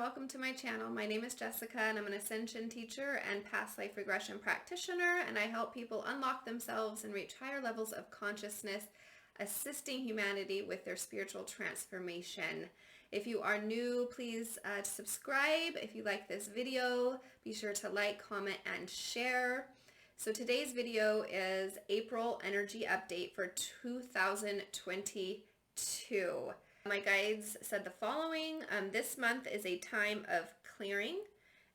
welcome to my channel. My name is Jessica and I'm an Ascension teacher and past life regression practitioner, and I help people unlock themselves and reach higher levels of consciousness, assisting humanity with their spiritual transformation. If you are new, please subscribe. If you like this video, be sure to like, comment, and share. So today's video is April energy update for 2022. My guides said the following: this month is a time of clearing,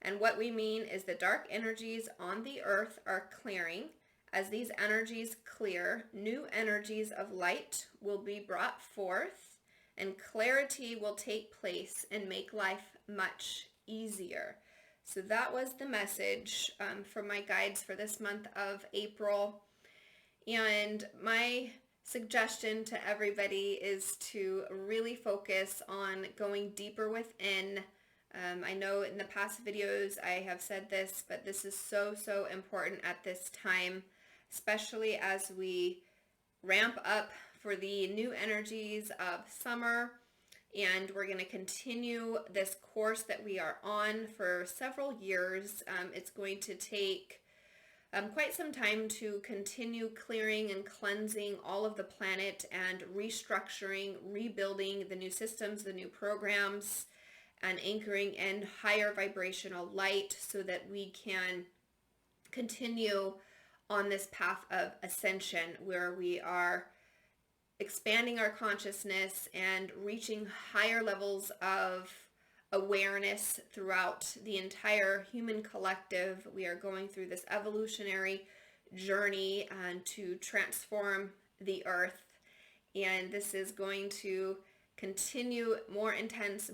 and what we mean is the dark energies on the earth are clearing. As these energies clear, new energies of light will be brought forth, and clarity will take place and make life much easier. So that was the message from my guides for this month of April. And my suggestion to everybody is to really focus on going deeper within. I know in the past videos I have said this, but this is so important at this time, especially as we ramp up for the new energies of summer. And we're going to continue this course that we are on for several years. It's going to take quite some time to continue clearing and cleansing all of the planet and restructuring, rebuilding the new systems, the new programs, and anchoring in higher vibrational light so that we can continue on this path of ascension where we are expanding our consciousness and reaching higher levels of awareness throughout the entire human collective. We are going through this evolutionary journey to transform the earth, and this is going to continue more intense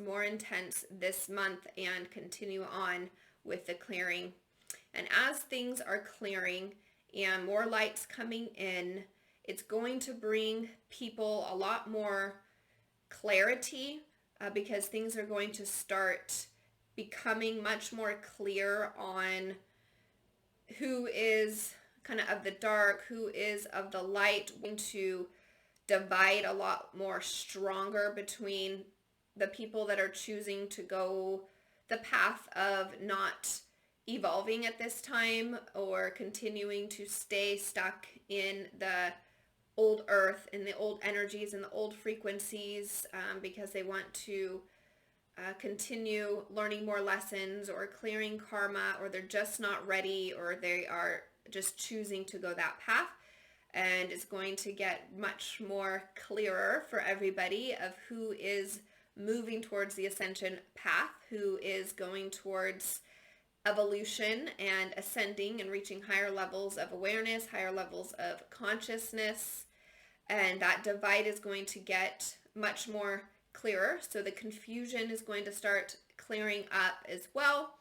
this month and continue on with the clearing. And as things are clearing and more light's coming in, it's going to bring people a lot more clarity, because things are going to start becoming much more clear on who is kind of the dark, who is of the light, going to divide a lot more stronger between the people that are choosing to go the path of not evolving at this time or continuing to stay stuck in the old earth, in the old energies and the old frequencies, because they want to continue learning more lessons or clearing karma, or they're just not ready, or they are just choosing to go that path. And it's going to get much more clearer for everybody of who is moving towards the ascension path, who is going towards evolution and ascending and reaching higher levels of awareness, higher levels of consciousness. And that divide is going to get much more clearer. So the confusion is going to start clearing up as well.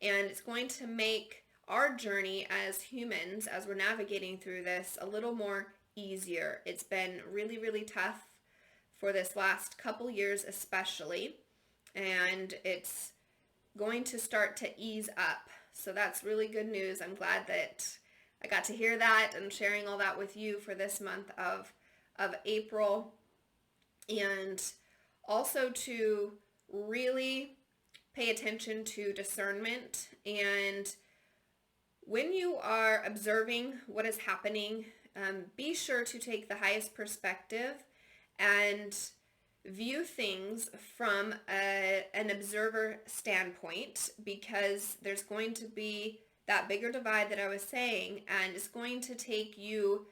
And it's going to make our journey as humans, as we're navigating through this, a little more easier. It's been really tough for this last couple years especially. And it's going to start to ease up. So that's really good news. I'm glad that I got to hear that and sharing all that with you for this month of April. And also to really pay attention to discernment. And when you are observing what is happening, be sure to take the highest perspective and view things from an observer standpoint, because there's going to be that bigger divide that I was saying, and it's going to take you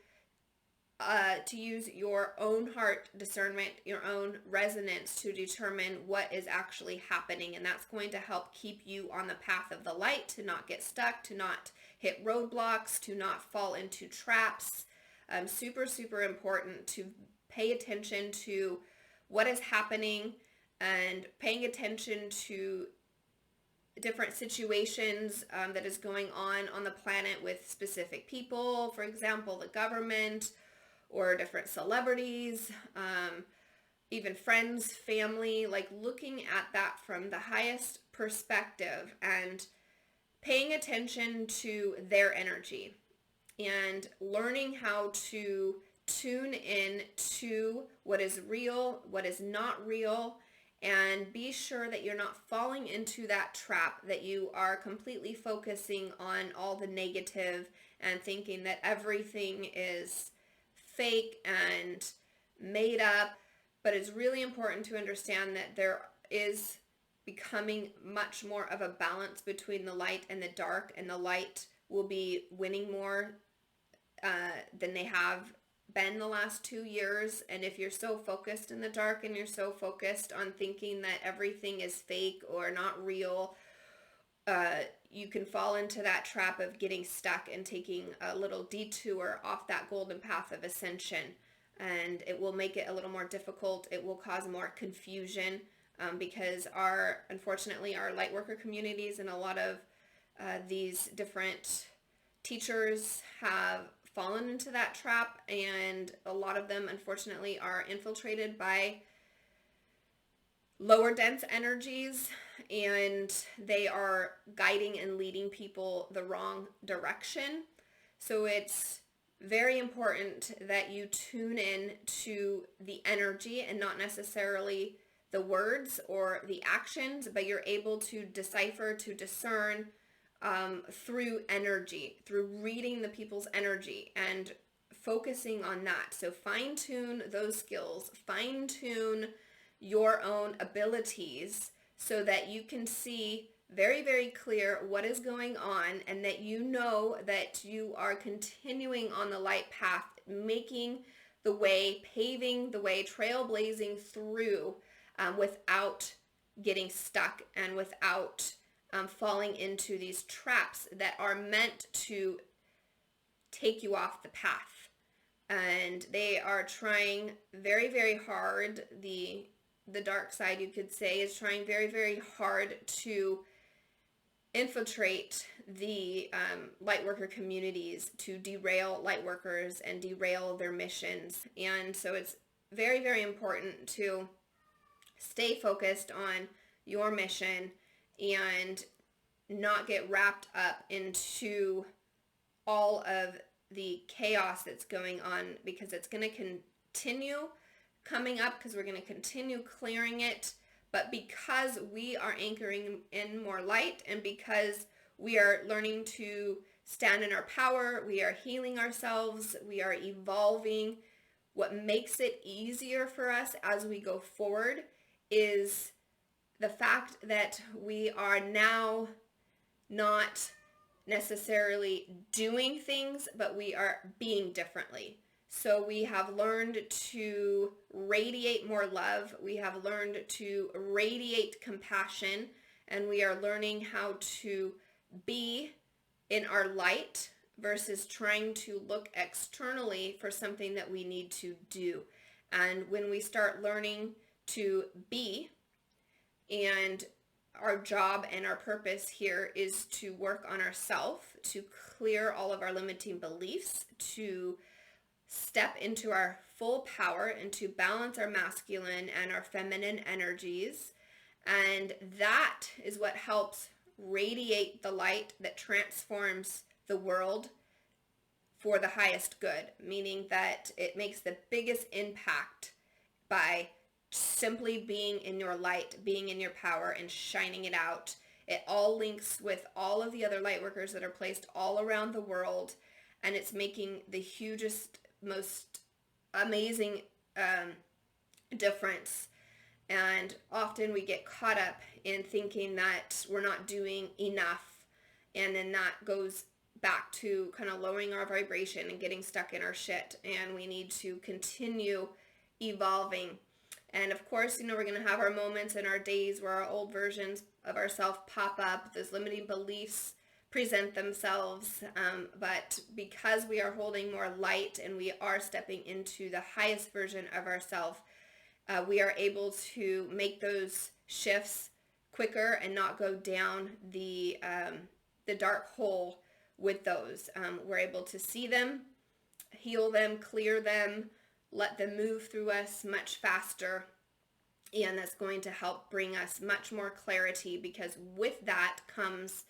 to use your own heart discernment, your own resonance to determine what is actually happening. And that's going to help keep you on the path of the light, to not get stuck, to not hit roadblocks, to not fall into traps. Super important to pay attention to what is happening and paying attention to different situations that is going on the planet with specific people, for example, the government or different celebrities, even friends, family, like looking at that from the highest perspective and paying attention to their energy and learning how to tune in to what is real, what is not real, And be sure that you're not falling into that trap, that you are completely focusing on all the negative and thinking that everything is fake and made up. But it's really important to understand that there is becoming much more of a balance between the light and the dark, and the light will be winning more than they have been the last 2 years. And if you're so focused in the dark and you're so focused on thinking that everything is fake or not real, you can fall into that trap of getting stuck and taking a little detour off that golden path of ascension. And it will make it a little more difficult. It will cause more confusion because unfortunately our lightworker communities and a lot of these different teachers have fallen into that trap, and a lot of them unfortunately are infiltrated by lower dense energies, and they are guiding and leading people the wrong direction. So it's very important that you tune in to the energy and not necessarily the words or the actions, but you're able to decipher, to discern through energy, through reading the people's energy and focusing on that. So fine tune those skills, fine tune your own abilities so that you can see very, very clear what is going on, and that you know that you are continuing on the light path, making the way, paving the way, trailblazing through without getting stuck and without falling into these traps that are meant to take you off the path. And they are trying very, very hard. The dark side, you could say, is trying very, very hard to infiltrate the lightworker communities, to derail lightworkers and derail their missions. And so it's very, very important to stay focused on your mission and not get wrapped up into all of the chaos that's going on, because it's going to continue coming up, because we're going to continue clearing it. But because we are anchoring in more light, and because we are learning to stand in our power, we are healing ourselves, we are evolving, what makes it easier for us as we go forward is the fact that we are now not necessarily doing things, but we are being differently. So we have learned to radiate more love. We have learned to radiate compassion, and we are learning how to be in our light versus trying to look externally for something that we need to do. And when we start learning to be, and our job and our purpose here is to work on ourselves, to clear all of our limiting beliefs, to step into our full power, and to balance our masculine and our feminine energies. And that is what helps radiate the light that transforms the world for the highest good, meaning that it makes the biggest impact by simply being in your light, being in your power, and shining it out. It all links with all of the other light workers that are placed all around the world, and it's making the hugest, most amazing difference. And often we get caught up in thinking that we're not doing enough, and then that goes back to kind of lowering our vibration and getting stuck in our shit, and we need to continue evolving. And of course, we're going to have our moments and our days where our old versions of ourselves pop up, those limiting beliefs present themselves, but because we are holding more light and we are stepping into the highest version of ourselves, we are able to make those shifts quicker and not go down the dark hole with those. We're able to see them, heal them, clear them, let them move through us much faster, and that's going to help bring us much more clarity, because with that comes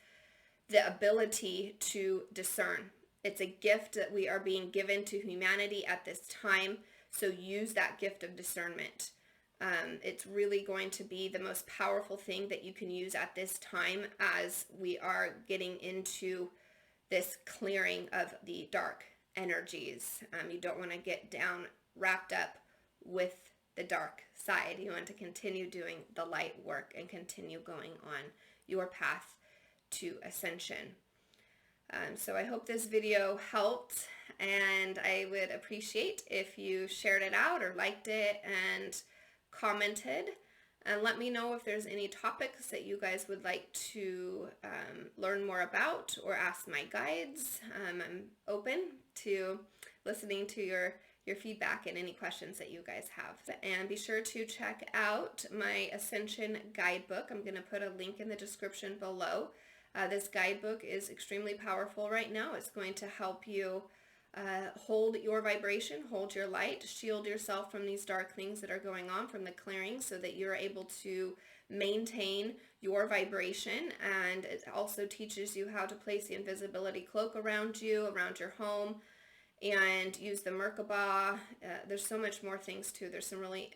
the ability to discern. It's a gift that we are being given to humanity at this time, so use that gift of discernment. It's really going to be the most powerful thing that you can use at this time as we are getting into this clearing of the dark energies. You don't want to get down wrapped up with the dark side. You want to continue doing the light work and continue going on your path to ascension. So I hope this video helped, and I would appreciate if you shared it out or liked it and commented, and let me know if there's any topics that you guys would like to learn more about or ask my guides. I'm open to listening to your feedback and any questions that you guys have. And be sure to check out my Ascension guidebook. I'm going to put a link in the description below. This guidebook is extremely powerful right now. It's going to help you hold your vibration, hold your light, shield yourself from these dark things that are going on, from the clearing, so that you're able to maintain your vibration. And it also teaches you how to place the invisibility cloak around you, around your home, and use the Merkaba. There's so much more things too. There's some really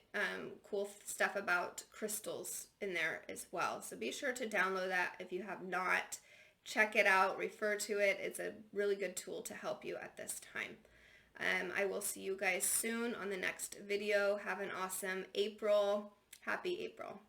cool stuff about crystals in there as well. So be sure to download that if you have not. Check it out, refer to it. It's a really good tool to help you at this time. I will see you guys soon on the next video. Have an awesome April. Happy April.